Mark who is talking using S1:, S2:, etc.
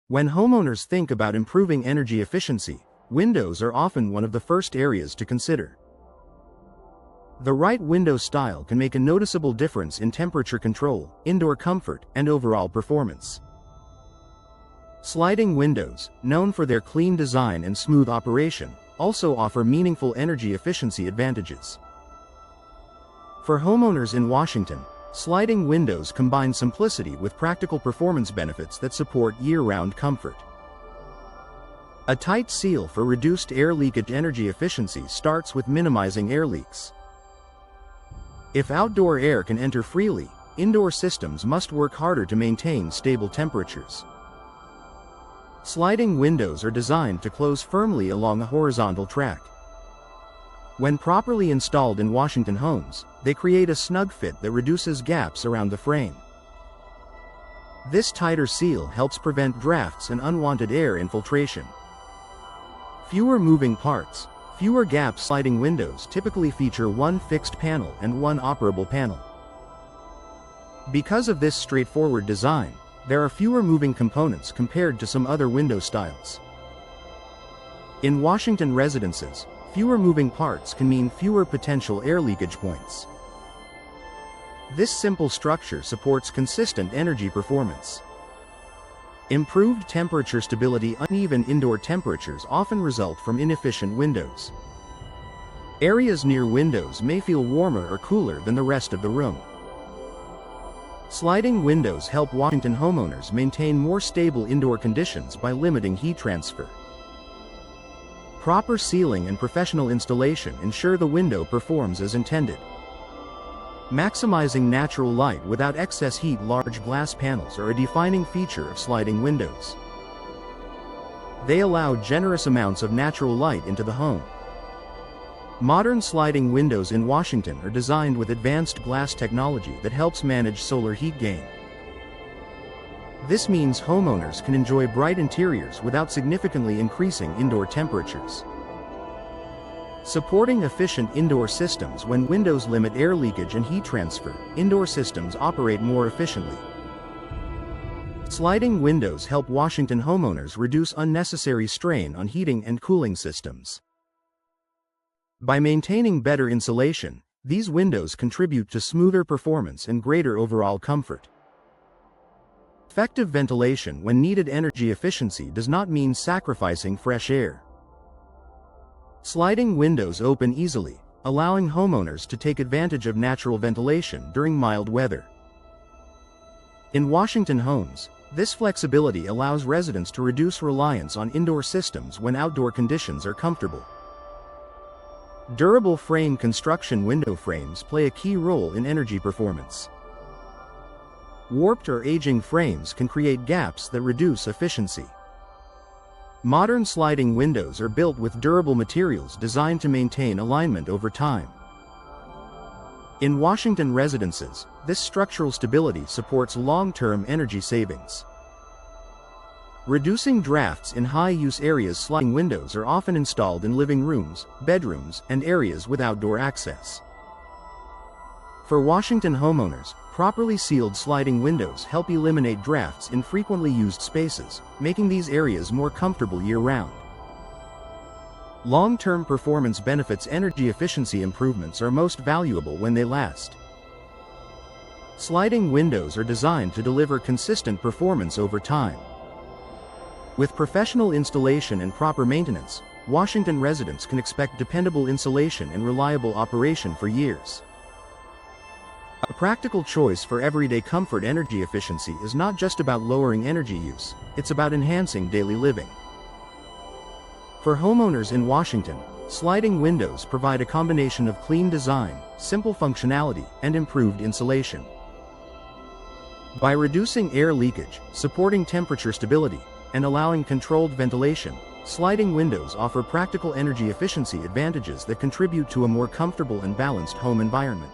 S1: When homeowners think about improving energy efficiency, windows are often one of the first areas to consider. The right window style can make a noticeable difference in temperature control, indoor comfort, and overall performance. Sliding windows, known for their clean design and smooth operation, also offer meaningful energy efficiency advantages. For homeowners in Washington, sliding windows combine simplicity with practical performance benefits that support year-round comfort. A tight seal for reduced air leakage energy efficiency starts with minimizing air leaks. If outdoor air can enter freely, indoor systems must work harder to maintain stable temperatures. Sliding windows are designed to close firmly along a horizontal track. When properly installed in Washington homes, they create a snug fit that reduces gaps around the frame. This tighter seal helps prevent drafts and unwanted air infiltration. Fewer moving parts, fewer gaps. Sliding windows typically feature one fixed panel and one operable panel. Because of this straightforward design, there are fewer moving components compared to some other window styles. In Washington residences, fewer moving parts can mean fewer potential air leakage points. This simple structure supports consistent energy performance. Improved temperature stability. Uneven indoor temperatures often result from inefficient windows. Areas near windows may feel warmer or cooler than the rest of the room. Sliding windows help Washington homeowners maintain more stable indoor conditions by limiting heat transfer. Proper sealing and professional installation ensure the window performs as intended. Maximizing natural light without excess heat. Large glass panels are a defining feature of sliding windows. They allow generous amounts of natural light into the home. Modern sliding windows in Washington are designed with advanced glass technology that helps manage solar heat gain. This means homeowners can enjoy bright interiors without significantly increasing indoor temperatures. Supporting efficient indoor systems. When windows limit air leakage and heat transfer, indoor systems operate more efficiently. Sliding windows help Washington homeowners reduce unnecessary strain on heating and cooling systems. By maintaining better insulation, these windows contribute to smoother performance and greater overall comfort. Effective ventilation. When needed energy efficiency does not mean sacrificing fresh air. Sliding windows open easily, allowing homeowners to take advantage of natural ventilation during mild weather. In Washington homes, this flexibility allows residents to reduce reliance on indoor systems when outdoor conditions are comfortable. Durable frame construction. Window frames play a key role in energy performance. Warped or aging frames can create gaps that reduce efficiency. Modern sliding windows are built with durable materials designed to maintain alignment over time. In Washington residences, this structural stability supports long-term energy savings. Reducing drafts in high-use areas. Sliding windows are often installed in living rooms, bedrooms, and areas with outdoor access. For Washington homeowners, properly sealed sliding windows help eliminate drafts in frequently used spaces, making these areas more comfortable year-round. Long-term performance benefits. Energy efficiency improvements are most valuable when they last. Sliding windows are designed to deliver consistent performance over time. With professional installation and proper maintenance, Washington residents can expect dependable insulation and reliable operation for years. A practical choice for everyday comfort. Energy efficiency is not just about lowering energy use, it's about enhancing daily living. For homeowners in Washington, sliding windows provide a combination of clean design, simple functionality, and improved insulation. By reducing air leakage, supporting temperature stability, and allowing controlled ventilation, sliding windows offer practical energy efficiency advantages that contribute to a more comfortable and balanced home environment.